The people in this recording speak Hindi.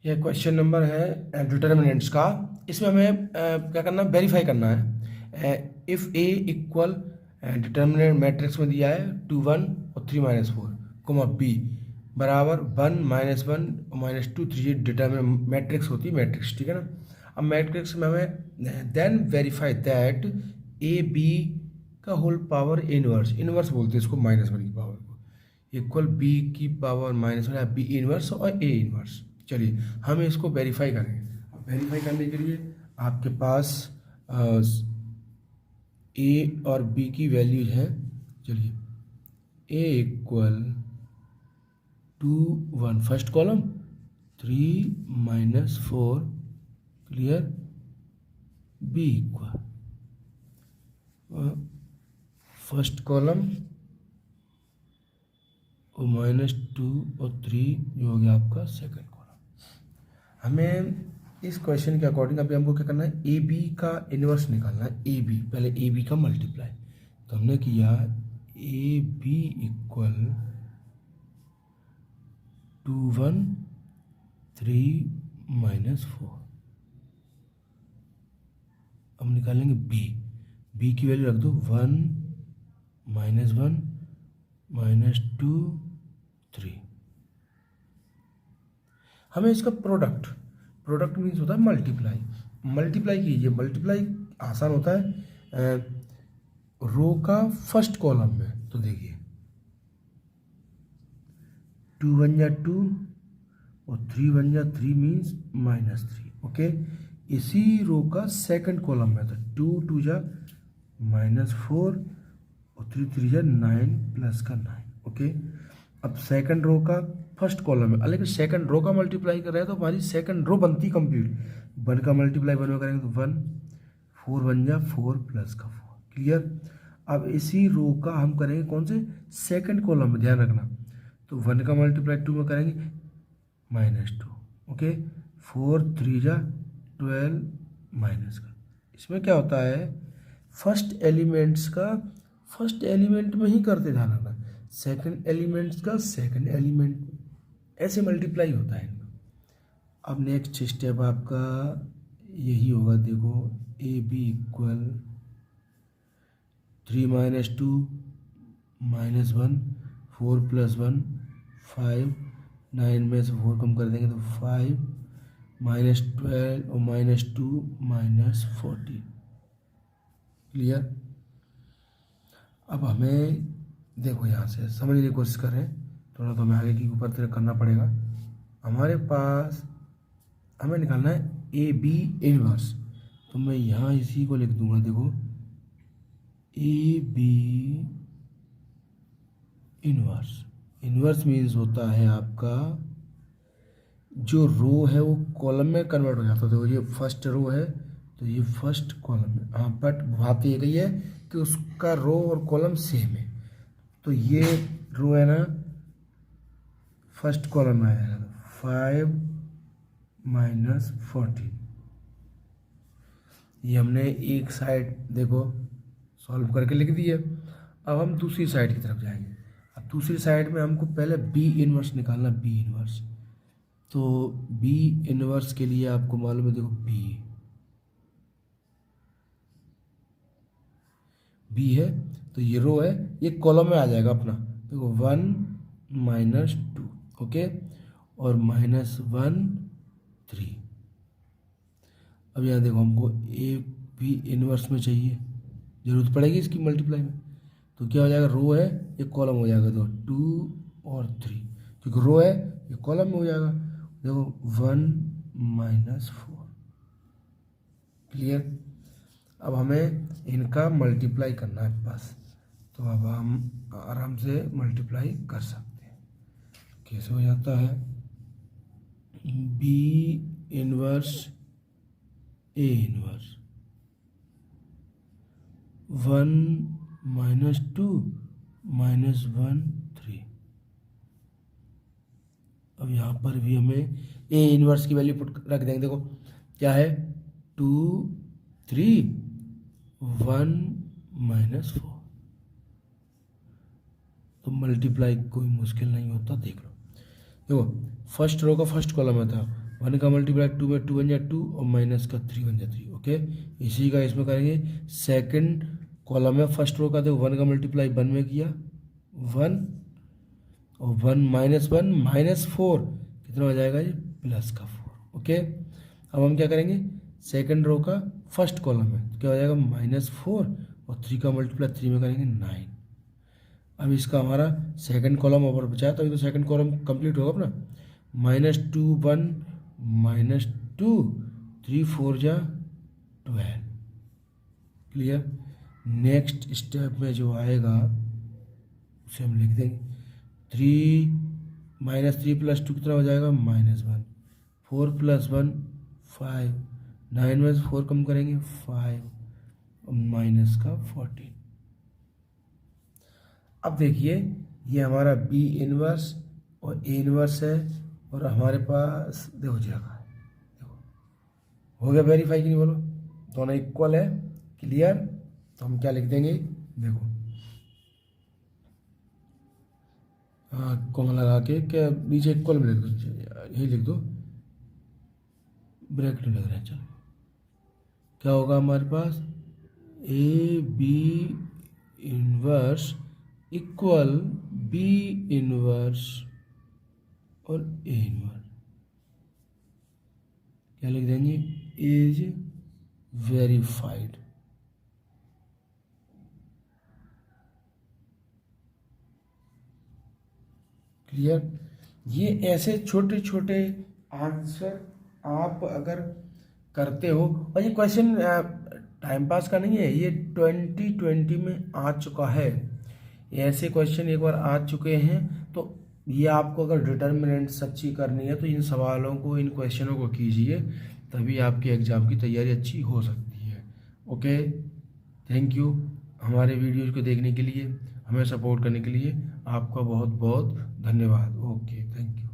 ये क्वेश्चन नंबर है डिटर्मिनेंट्स का। इसमें हमें क्या करना है, वेरीफाई करना है। If A equal determinant matrix में दिया है 2 1 और 3 -4 कोमा बी बराबर 1 -1 और -2 3, ये डिटर्मिनेंट मैट्रिक्स होती है, मैट्रिक्स, ठीक है ना। अब मैट्रिक्स में हमें then verify that A B का होल पावर इनवर्स, इनवर्स बोलते हैं इसको, -1 की पावर को, इक्वल बी की पावर -1 या बी इनवर्स और ए इनवर्स। चलिए हम इसको वेरीफाई करेंगे। अब वेरीफाई करने के लिए आपके पास ए और बी की वैल्यूज है। चलिए A equal 2 1 first column, 3 -4 clear, B equal first column और -2 और 3 जो हो गया आपका सेकंड कॉलम। हमें इस क्वेश्चन के अकॉर्डिंग अभी हमको क्या करना है, ए बी का इन्वर्स निकालना है। ए बी, पहले ए बी का मल्टीप्लाई तो हमने किया ए बी इक्वल 2 1 3 -4। अब निकालेंगे बी, बी की वैल्यू रख दो 1 -1 -2 3। हमें इसका प्रोडक्ट, प्रोडक्ट मीन्स होता है मल्टीप्लाई, मल्टीप्लाई कीजिए। मल्टीप्लाई आसान होता है रो का फर्स्ट कॉलम में, तो देखिए 2 1 जा 2 और 3 1 जा 3 मीन्स -3, ओके। इसी रो का सेकंड कॉलम में, तो 2 2 जा -4 और 3 3 जा 9 प्लस का 9, ओके। अब सेकंड रो का फर्स्ट कॉलम है, लेकिन सेकंड रो का मल्टीप्लाई कर रहे हैं तो हमारी सेकंड रो बनती कंप्लीट। 1 का मल्टीप्लाई 1 में करेंगे तो 1, 4 1 जा 4 प्लस का 4, क्लियर। अब इसी रो का हम करेंगे कौन से, सेकंड कॉलम में, ध्यान रखना। तो 1 का मल्टीप्लाई 2 में करेंगे -2, ओके। 4 3 जा 12 माइनस का, इसमें क्या होता है फर्स्ट एलिमेंट्स का फर्स्ट एलिमेंट में ही करते, ध्यान रखना। सेकंड एलिमेंट्स का सेकंड एलिमेंट, ऐसे मल्टीप्लाई होता है इनका। अब नेक्स्ट स्टेप आपका यही होगा, देखो ए बी इक्वल 3 -2 -1 4 + 1 5, 9 में से 4 कम कर देंगे तो 5 -12 और -2 -14, क्लियर। अब हमें देखो यहाँ से समझने की कोशिश करें थोड़ा, तो हमें आगे की ऊपर तरह करना पड़ेगा। हमारे पास हमें निकालना है ए बी इनवर्स, तो मैं यहाँ इसी को लिख दूंगा, देखो A B inverse. Inverse means होता है आपका जो रो है वो कॉलम में कन्वर्ट हो जाता है। तो ये फर्स्ट रो है तो ये फर्स्ट कॉलम है, हाँ, बट बात ये कही है कि उसका रो और कॉलम सेम है। तो ये रो है ना फर्स्ट कॉलम में आएगा 5 -14। ये हमने एक साइड देखो सॉल्व करके लिख दी है। अब हम दूसरी साइड की तरफ जाएंगे। अब दूसरी साइड में हमको पहले बी इनवर्स निकालना, बी इनवर्स। तो बी इनवर्स के लिए आपको मालूम है, देखो बी है तो ये रो है, ये कॉलम में आ जाएगा अपना, देखो 1 -2, ओके, और -1 3। अब यहाँ देखो हमको ए बी इनवर्स में चाहिए, जरूरत पड़ेगी इसकी मल्टीप्लाई में, तो क्या हो जाएगा, रो है ये कॉलम हो जाएगा, तो 2 और 3, क्योंकि रो है ये कॉलम में हो जाएगा। देखो 1 -4, क्लियर। अब हमें इनका मल्टीप्लाई करना है बस, तो अब हम आराम से मल्टीप्लाई कर सकते हैं। कैसे हो जाता है, बी इनवर्स ए इनवर्स 1 -2 -1 3। अब यहाँ पर भी हमें ए इनवर्स की वैल्यू पुट रख देंगे, देखो क्या है 2 3 1 -4। तो मल्टीप्लाई कोई मुश्किल नहीं होता, देख लो। देखो फर्स्ट रो का फर्स्ट कॉलम में था 1 का मल्टीप्लाई 2 में 2 बन जाए 2 और माइनस का 3 बन जाए 3। ओके, इसी का इसमें करेंगे सेकंड कॉलम में फर्स्ट रो का। देखो 1 का मल्टीप्लाई 1 में किया 1 और 1 माइनस 4 कितना हो जाएगा ये प्लस का 4। ओके, अब हम क्या करेंगे सेकंड रो का फर्स्ट कॉलम में क्या हो जाएगा -4 और 3 का मल्टीप्लाई 3 में करेंगे 9। अब इसका हमारा सेकंड कॉलम ऊपर बचा तो सेकंड कॉलम कंप्लीट होगा अपना। -2 1 -2 3 4 जा 12। क्लियर। नेक्स्ट स्टेप में जो आएगा उसे हम लिख देंगे 3 -3 + 2 कितना हो जाएगा -1। 4 + 1 5 9 में से 4 कम करेंगे 5 और माइनस का 14। अब देखिए ये हमारा बी इनवर्स और ए इनवर्स है और हमारे पास देखो जगह है। देखो हो गया वेरीफाई कि नहीं बोलो, दोनों इक्वल है। क्लियर। तो हम क्या लिख देंगे देखो हाँ कॉमा लगा के क्या नीचे इक्वल में लिख दो, यही लिख दो ब्रैकेट में लग रहा है। चलो क्या होगा हमारे पास A B inverse equal B inverse और ए इनवर्स। क्या लिख देंगे इज वेरीफाइड। क्लियर। ये ऐसे छोटे छोटे आंसर आप अगर करते हो, और ये क्वेश्चन टाइम पास का नहीं है, ये 2020 में आ चुका है। ऐसे क्वेश्चन एक बार आ चुके हैं तो ये आपको अगर डिटर्मिनेंट सच्ची करनी है तो इन सवालों को इन क्वेश्चनों को कीजिए, तभी आपके एग्ज़ाम की तैयारी अच्छी हो सकती है। ओके, थैंक यू हमारे वीडियोज़ को देखने के लिए, हमें सपोर्ट करने के लिए आपका बहुत बहुत धन्यवाद। Okay, thank you.